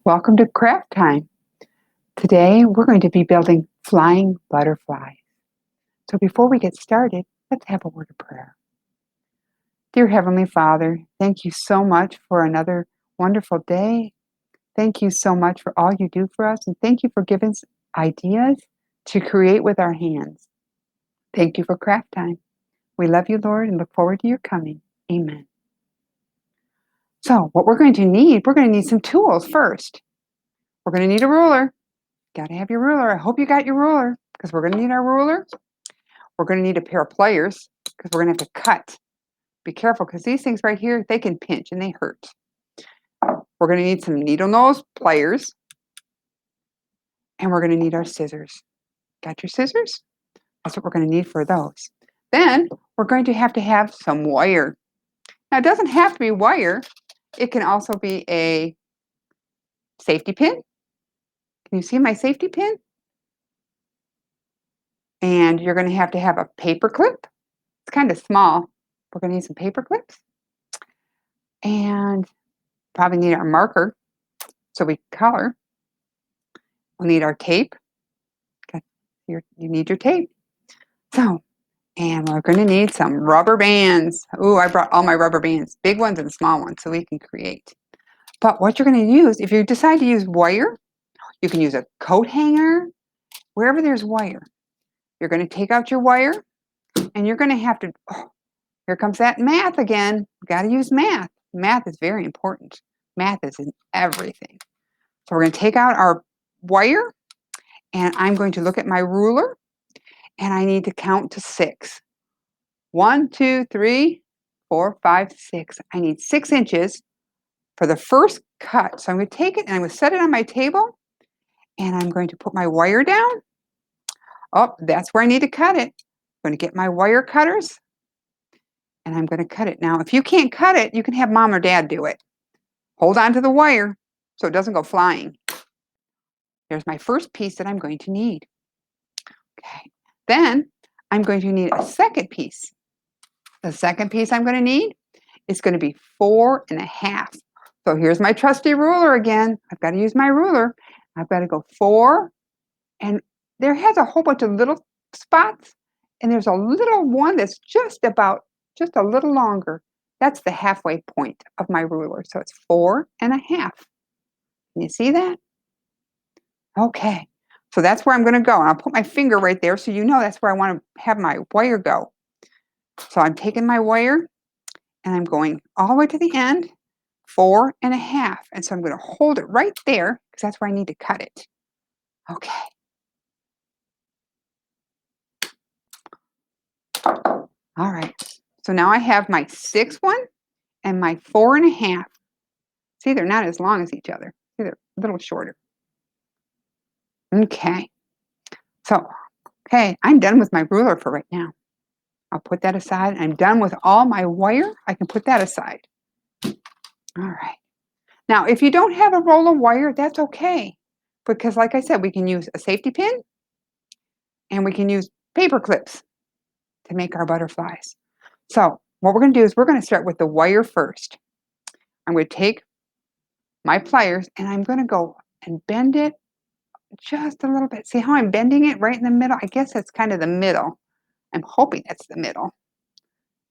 Welcome to craft time. Today we're going to be building flying butterflies. So before we get started, let's have a word of prayer. Dear Heavenly Father, thank you so much for another wonderful day. Thank you so much for all you do for us, and thank you for giving us ideas to create with our hands. Thank you for craft time. We love you, Lord, and look forward to your coming. Amen. So what we're going to need some tools first. We're going to need a ruler. Got to have your ruler. I hope you got your ruler because we're going to need our ruler. We're going to need a pair of pliers because we're going to have to cut. Be careful because these things right here, they can pinch and they hurt. We're going to need some needle nose pliers. And we're going to need our scissors. Got your scissors? That's what we're going to need for those. Then we're going to have some wire. Now it doesn't have to be wire. It can also be a safety pin. Can you see my safety pin? And you're going to have a paper clip. It's kind of small. We're going to need some paper clips. And probably need our marker so we color. We'll need our tape. Okay. You need your tape. So, and we're going to need some rubber bands. Ooh, I brought all my rubber bands, big ones and small ones, so we can create. But what you're going to use, if you decide to use wire, you can use a coat hanger, wherever there's wire. You're going to take out your wire, and you're going to have to, oh, here comes that math again. You've got to use math. Math is very important. Math is in everything. So we're going to take out our wire, and I'm going to look at my ruler, and I need to count to 6. 1, 2, 3, 4, 5, 6. I need 6 inches for the first cut. So I'm going to take it, and I'm going to set it on my table, and I'm going to put my wire down. Oh, that's where I need to cut it. I'm going to get my wire cutters, and I'm going to cut it. Now, if you can't cut it, you can have mom or dad do it. Hold on to the wire so it doesn't go flying. There's my first piece that I'm going to need. Okay. Then I'm going to need a second piece. The second piece I'm going to need is going to be 4.5. So here's my trusty ruler again. I've got to use my ruler. I've got to go 4, and there has a whole bunch of little spots, and there's a little one that's just a little longer. That's the halfway point of my ruler. So it's 4.5. Can you see that? Okay. So that's where I'm going to go. And I'll put my finger right there so you know that's where I want to have my wire go. So I'm taking my wire and I'm going all the way to the end, 4.5. And so I'm going to hold it right there because that's where I need to cut it. Okay. All right. So now I have my 6 one and my 4.5. See, they're not as long as each other. See, they're a little shorter. Okay. So, okay, I'm done with my ruler for right now. I'll put that aside. I'm done with all my wire. I can put that aside. All right. Now, if you don't have a roll of wire, that's okay. Because like I said, we can use a safety pin and we can use paper clips to make our butterflies. So what we're going to do is we're going to start with the wire first. I'm going to take my pliers and I'm going to go and bend it just a little bit. See how I'm bending it right in the middle? I guess that's kind of the middle. I'm hoping that's the middle.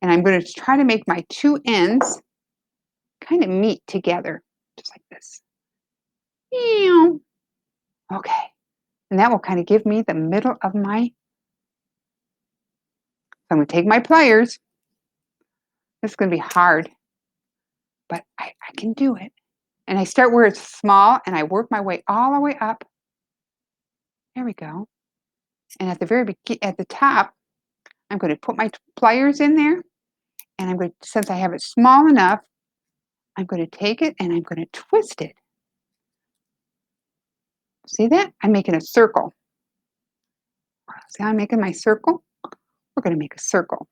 And I'm going to try to make my 2 ends kind of meet together, just like this. Okay. And that will kind of give me the middle of my. So I'm going to take my pliers. This is going to be hard, but I can do it. And I start where it's small and I work my way all the way up. There we go. And at the top, I'm going to put my pliers in there. And I'm going to, since I have it small enough, I'm going to take it and I'm going to twist it. See that? I'm making a circle. See how I'm making my circle? We're going to make a circle.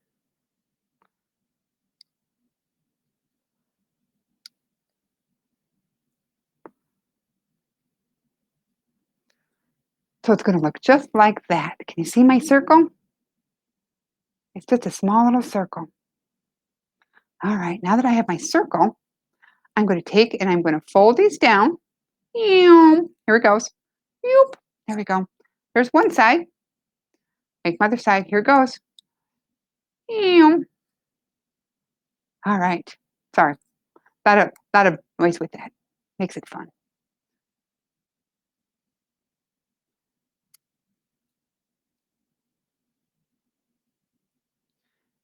So it's going to look just like that. Can you see my circle? It's just a small little circle. All right, now that I have my circle, I'm going to take and I'm going to fold these down Here it goes. Yoop. There we go. There's one side. Make my other side. Here it goes. All right. Sorry. Lot of noise with that. Makes it fun.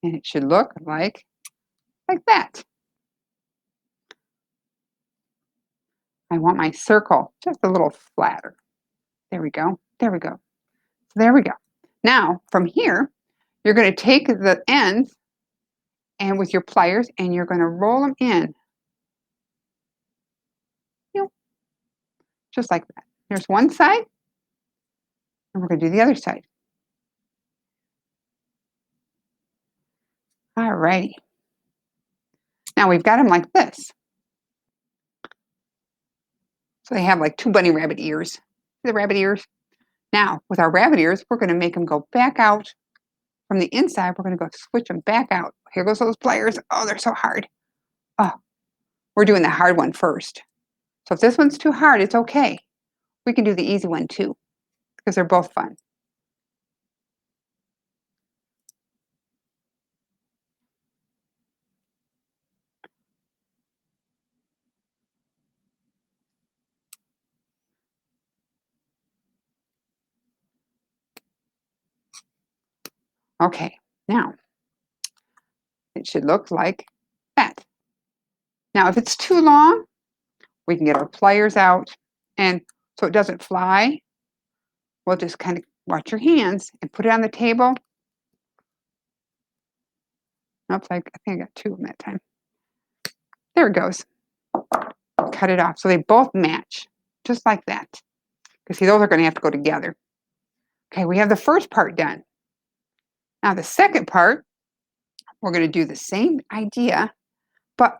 And it should look like that. I want my circle just a little flatter. There we go. There we go. There we go. Now, from here, you're going to take the ends and with your pliers and you're going to roll them in. Just like that. There's one side, and we're going to do the other side. All righty. Now we've got them like this. So they have like two bunny rabbit ears. See the rabbit ears? Now, with our rabbit ears, we're going to make them go back out from the inside. We're going to go switch them back out. Here goes those pliers. Oh, they're so hard. Oh, we're doing the hard one first. So if this one's too hard, it's okay. We can do the easy one too, because they're both fun. Okay, now it should look like that. Now, if it's too long, we can get our pliers out, and so it doesn't fly, we'll just kind of watch your hands and put it on the table. Oops, I think I got two of them that time. There it goes. Cut it off so they both match, just like that. Because see, those are going to have to go together. Okay, we have the first part done. Now the second part, we're going to do the same idea, but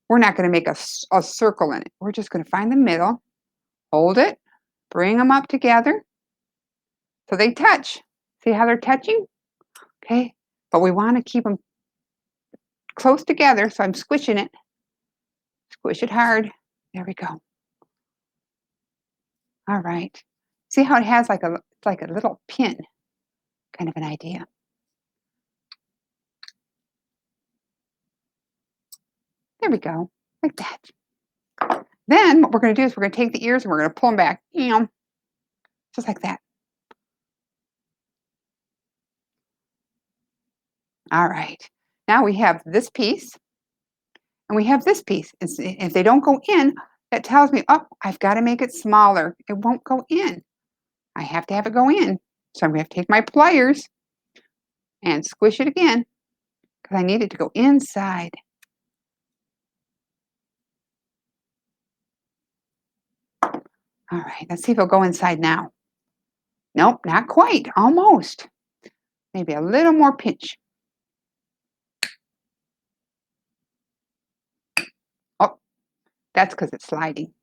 we're not going to make a circle in it. We're just going to find the middle, hold it, bring them up together so they touch. See how they're touching? Okay, but we want to keep them close together, so I'm squishing it. Squish it hard. There we go. All right. See how it has like a little pin, kind of an idea. There we go, like that. Then what we're going to do is we're going to take the ears and we're going to pull them back, just like that. All right. Now we have this piece and we have this piece. If they don't go in, that tells me, oh, I've got to make it smaller. It won't go in. I have to have it go in. So I'm going to have to take my pliers and squish it again because I need it to go inside. All right, let's see if it'll go inside now. Nope, not quite, almost. Maybe a little more pinch. Oh, that's because it's sliding.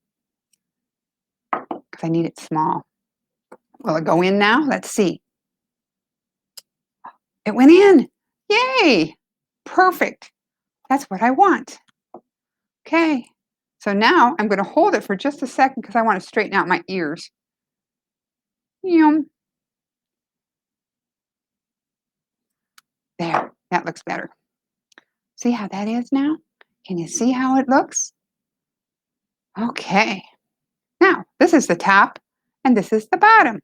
Because I need it small. Will it go in now? Let's see. It went in. Yay! Perfect. That's what I want. Okay. So now I'm going to hold it for just a second because I want to straighten out my ears. There, that looks better. See how that is now? Can you see how it looks? Okay. Now, this is the top and this is the bottom.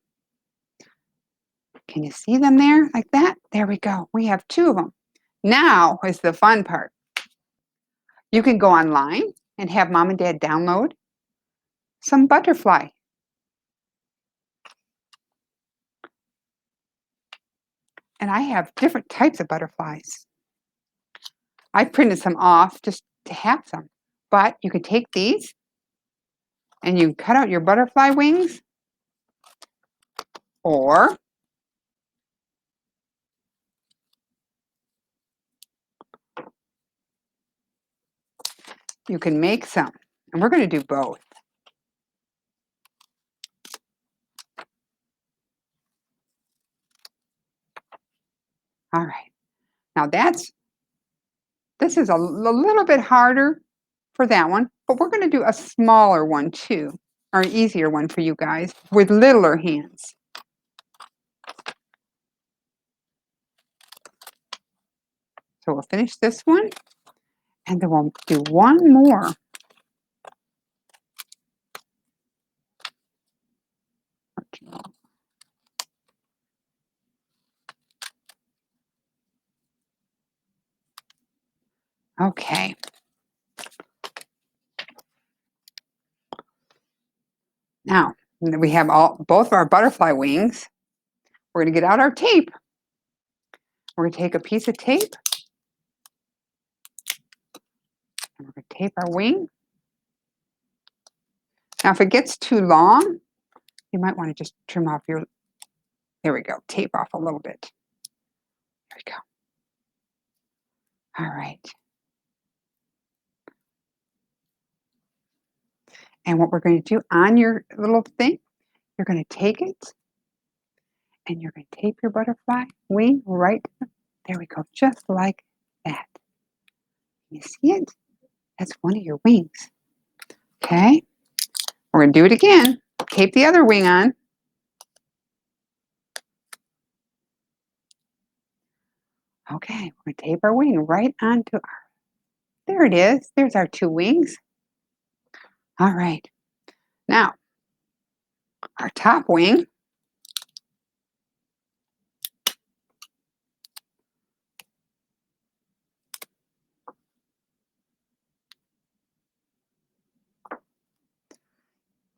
Can you see them there like that? There we go. We have two of them. Now is the fun part. You can go online and have mom and dad download some butterfly. And I have different types of butterflies. I printed some off just to have some. But you can take these and you cut out your butterfly wings, or you can make some. And we're going to do both. All right. Now this is a little bit harder for that one, but we're going to do a smaller one too. or an easier one for you guys with littler hands. So we'll finish this one, and then we'll do one more. Okay. Now, we have both of our butterfly wings. We're going to get out our tape. We're going to take a piece of tape, and we're going to tape our wing. Now, if it gets too long, you might want to just trim off your, there we go, tape off a little bit. There we go. All right. And what we're going to do on your little thing, you're going to take it, and you're going to tape your butterfly wing right, there we go, just like that. You see it? That's one of your wings. Okay. We're going to do it again. Tape the other wing on. Okay, we're going to tape our wing right onto our, there it is. There's our two wings. All right. Now, our top wing.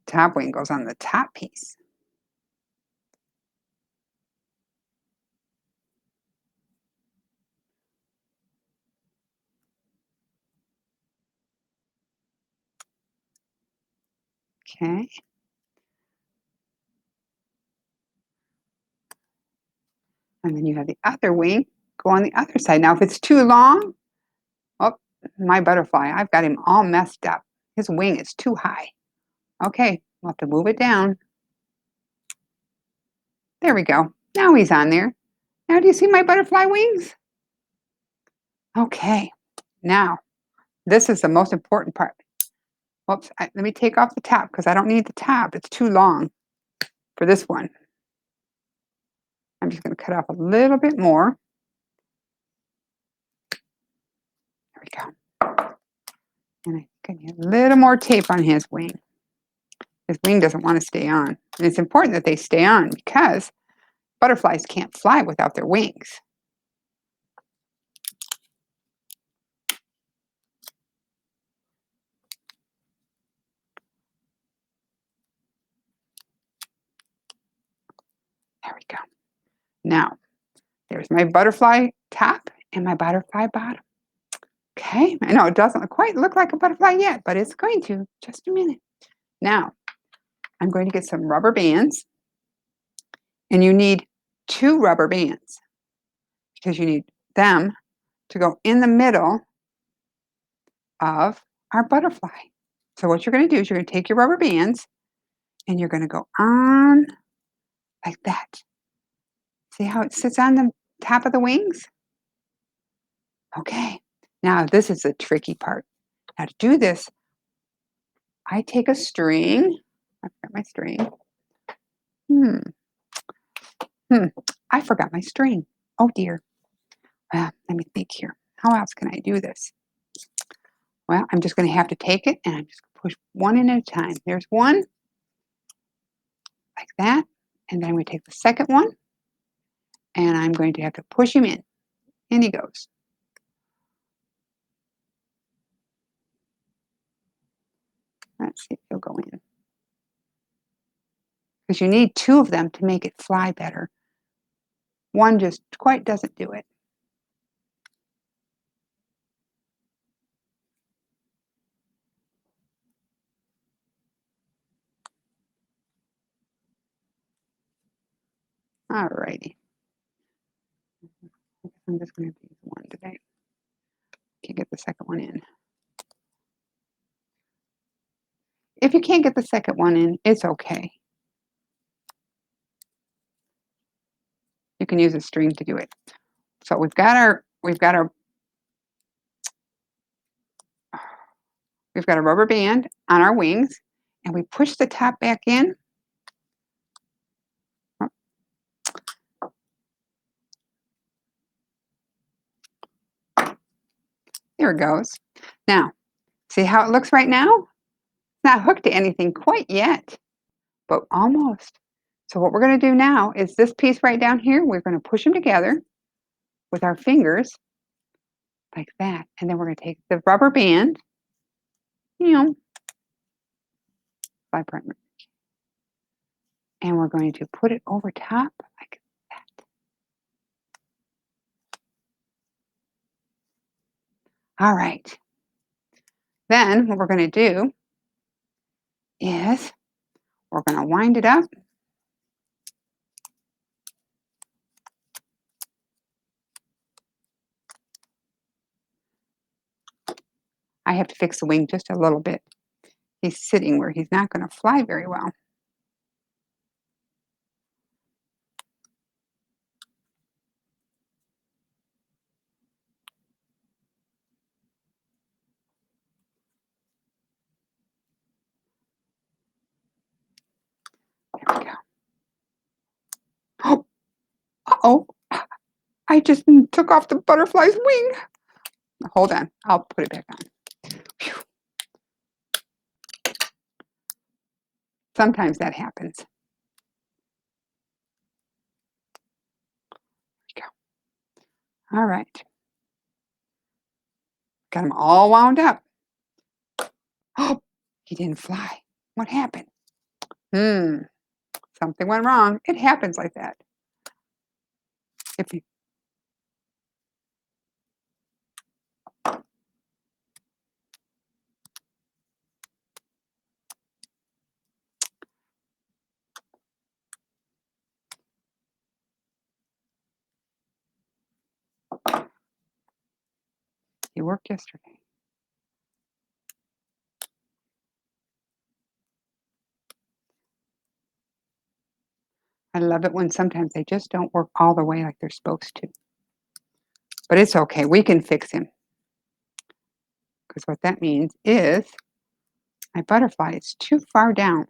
Top wing goes on the top piece. Okay. And then you have the other wing go on the other side. Now, if it's too long, oh, my butterfly, I've got him all messed up. His wing is too high. Okay, we'll have to move it down. There we go. Now he's on there. Now, do you see my butterfly wings? Okay, now, this is the most important part. Oops, let me take off the top because I don't need the top. It's too long for this one. I'm just going to cut off a little bit more. There we go. And I can get a little more tape on his wing. His wing doesn't want to stay on. And it's important that they stay on because butterflies can't fly without their wings. There we go. Now, there's my butterfly top and my butterfly bottom. Okay, I know it doesn't quite look like a butterfly yet, but it's going to. Just a minute. Now, I'm going to get some rubber bands, and you need 2 rubber bands because you need them to go in the middle of our butterfly. So what you're going to do is you're going to take your rubber bands and you're going to go on like that. See how it sits on the top of the wings? Okay, now this is the tricky part. Now to do this, I take a string. I forgot my string. I forgot my string. Oh dear. Well, let me think here. How else can I do this? Well, I'm just going to have to take it and I'm just going to push one in at a time. There's one, like that. And then I'm going to take the second one and I'm going to have to push him in. In he goes. Let's see if he'll go in. Because you need 2 of them to make it fly better. One just quite doesn't do it. All righty. I'm just going to use one today. Can't get the second one in. If you can't get the second one in, it's okay. You can use a string to do it. So we've got our rubber band on our wings, and we push the top back in. There it goes. Now, see how it looks right now? It's not hooked to anything quite yet, but almost. So what we're going to do now is this piece right down here, we're going to push them together with our fingers like that. And then we're going to take the rubber band, five primer, and we're going to put it over top like that. All right. Then what we're going to do is we're going to wind it up. I have to fix the wing just a little bit. He's sitting where he's not going to fly very well. There we go. Oh, uh-oh. I just took off the butterfly's wing. Hold on. I'll put it back on. Phew. Sometimes that happens. There we go. All right. Got them all wound up. Oh, he didn't fly. What happened? Something went wrong. It happens like that. If you worked yesterday. I love it when sometimes they just don't work all the way like they're supposed to. But it's okay. We can fix him. Because what that means is my butterfly is too far down.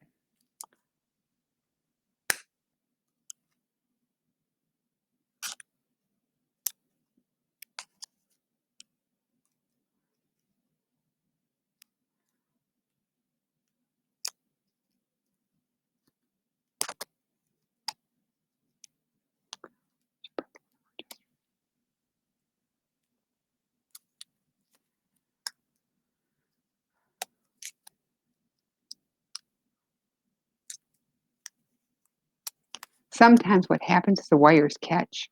Sometimes what happens is the wires catch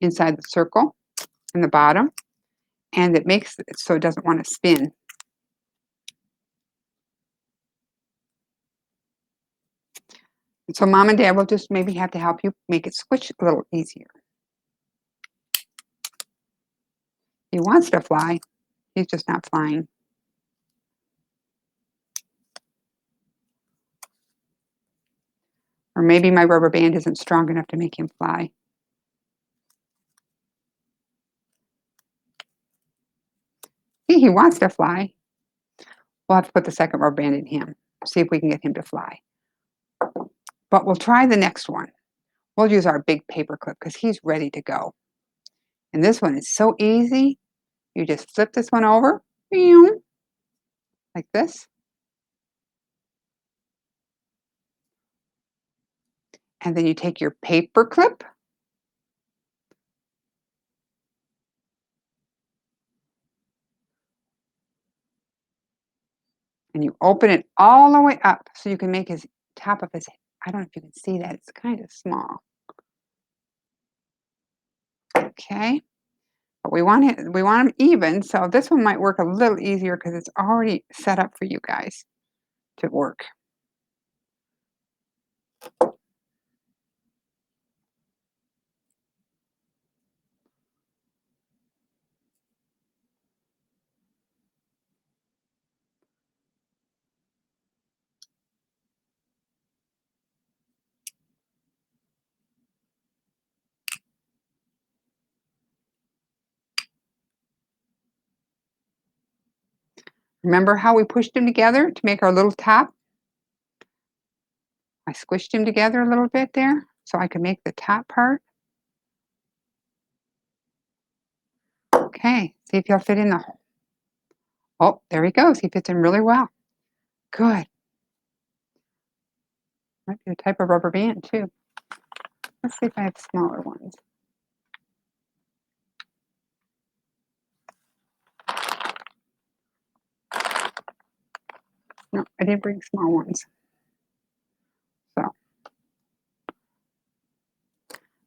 inside the circle in the bottom, and it makes it so it doesn't want to spin. And so mom and dad will just maybe have to help you make it switch a little easier. He wants to fly. He's just not flying. Or maybe my rubber band isn't strong enough to make him fly. See, he wants to fly. We'll have to put the second rubber band in him. See if we can get him to fly. But we'll try the next one. We'll use our big paper clip because he's ready to go. And this one is so easy. You just flip this one over, like this. And then you take your paper clip and you open it all the way up so you can make his top of his head. I don't know if you can see that. It's kind of small. Okay. But we want them even, so this one might work a little easier because it's already set up for you guys to work. Remember how we pushed them together to make our little top? I squished him together a little bit there so I could make the top part. Okay, see if he'll fit in the hole. Oh, there he goes. He fits in really well. Good. Might be a type of rubber band too. Let's see if I have smaller ones. No, I didn't bring small ones. So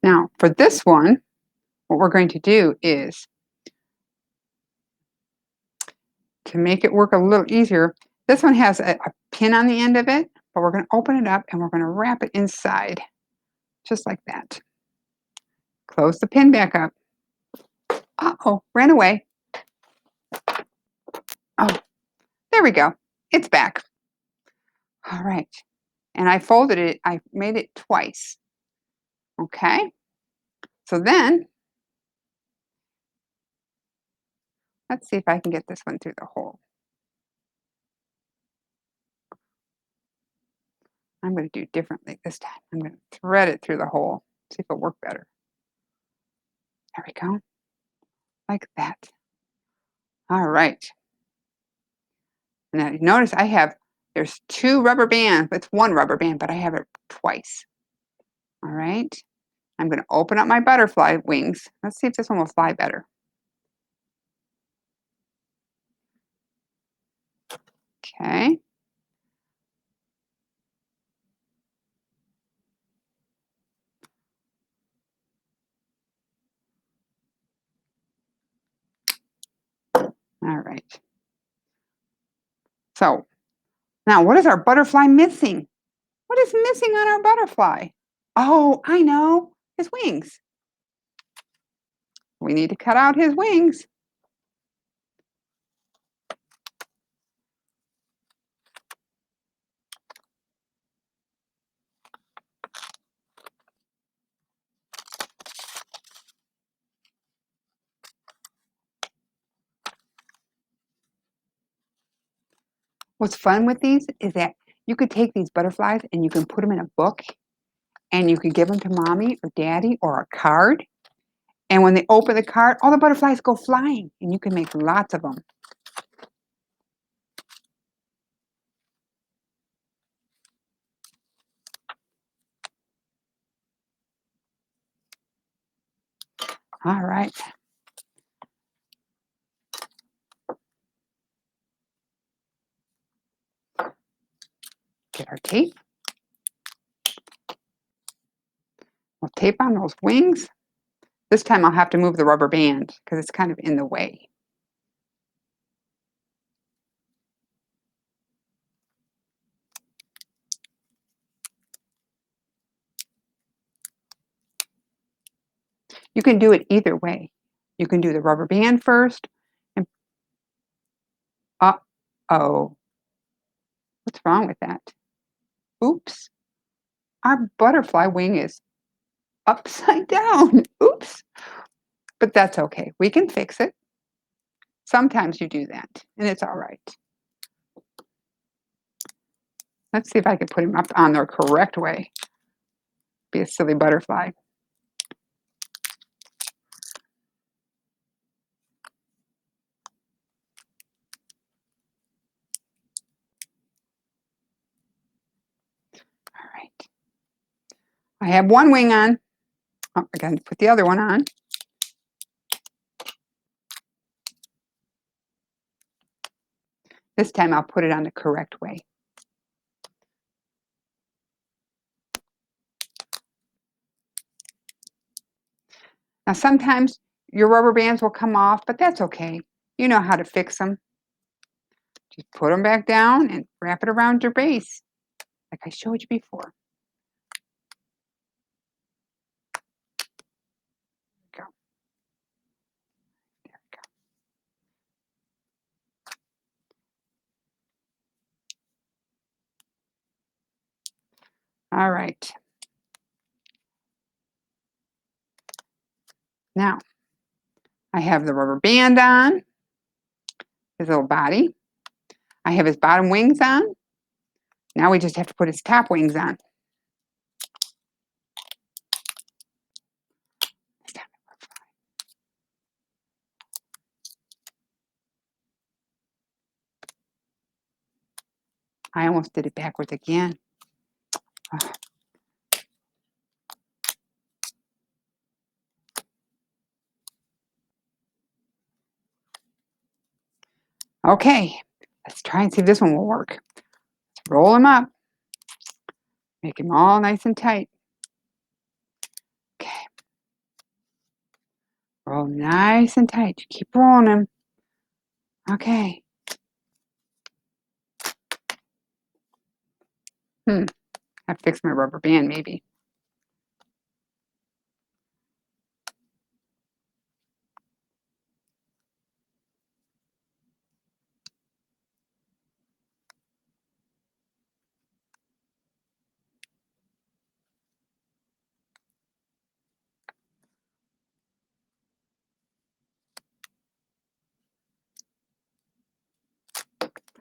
now for this one, what we're going to do is to make it work a little easier. This one has a pin on the end of it, but we're going to open it up and we're going to wrap it inside, just like that. Close the pin back up. Uh-oh, ran away. Oh, there we go. It's back. All right. And I folded it. I made it twice. Okay. So then, let's see if I can get this one through the hole. I'm going to do differently this time. I'm going to thread it through the hole. See if it'll work better. There we go. Like that. All right. Now notice there's 2 rubber bands. It's 1 rubber band, but I have it twice. All right. I'm going to open up my butterfly wings. Let's see if this one will fly better. Okay. All right. So now what is our butterfly missing? What is missing on our butterfly? Oh, I know. His wings. We need to cut out his wings. What's fun with these is that you could take these butterflies and you can put them in a book and you can give them to mommy or daddy or a card. And when they open the card, all the butterflies go flying and you can make lots of them. All right. Get our tape. We'll tape on those wings. This time I'll have to move the rubber band because it's kind of in the way. You can do it either way. You can do the rubber band first. And uh-oh. What's wrong with that? Oops. Our butterfly wing is upside down. Oops. But that's okay. We can fix it. Sometimes you do that, and it's all right. Let's see if I can put him up on the correct way. Be a silly butterfly. All right. I have one wing on. Oh, I got to put the other one on. This time I'll put it on the correct way. Now sometimes your rubber bands will come off, but that's okay. You know how to fix them. Just put them back down and wrap it around your base, like I showed you before. There we go. There we go. All right. Now, I have the rubber band on, his little body. I have his bottom wings on. Now we just have to put his top wings on. I almost did it backwards again. Ugh. Okay, let's try and see if this one will work. Roll them up. Make them all nice and tight. Okay. Roll nice and tight. Keep rolling them. Okay. I have to fix my rubber band maybe.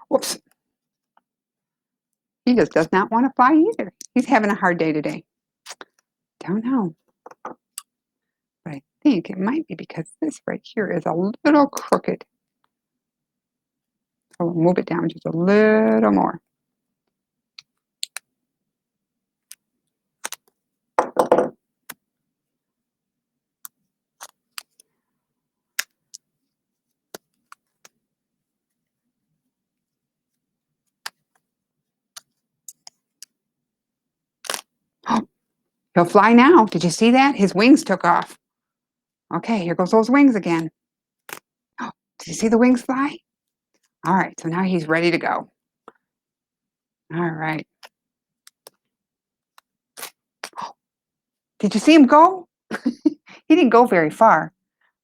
Whoops. He just does not want to fly either. He's having a hard day today. Don't know. But I think it might be because this right here is a little crooked. So we'll move it down just a little more. Oh, he'll fly now. Did you see that? His wings took off. Okay, here goes those wings again. Oh, did you see the wings fly? All right, so now he's ready to go. All right. Oh, did you see him go? He didn't go very far,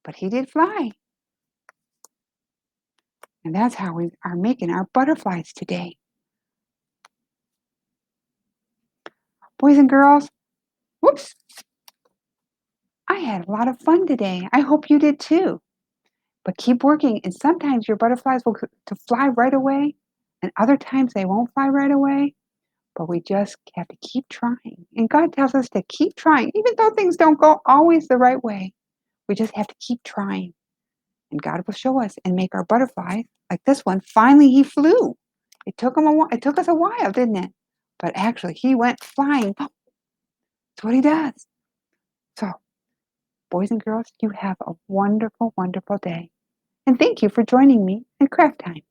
but he did fly. And that's how we are making our butterflies today. Boys and girls, whoops, I had a lot of fun today. I hope you did too. But keep working, and sometimes your butterflies will to fly right away, and other times they won't fly right away. But we just have to keep trying. And God tells us to keep trying, even though things don't go always the right way. We just have to keep trying. And God will show us and make our butterfly like this one. Finally, he flew. It took him a while. It took us a while, didn't it? But actually, he went flying. That's what he does. So, boys and girls, you have a wonderful, wonderful day. And thank you for joining me in Craft Time.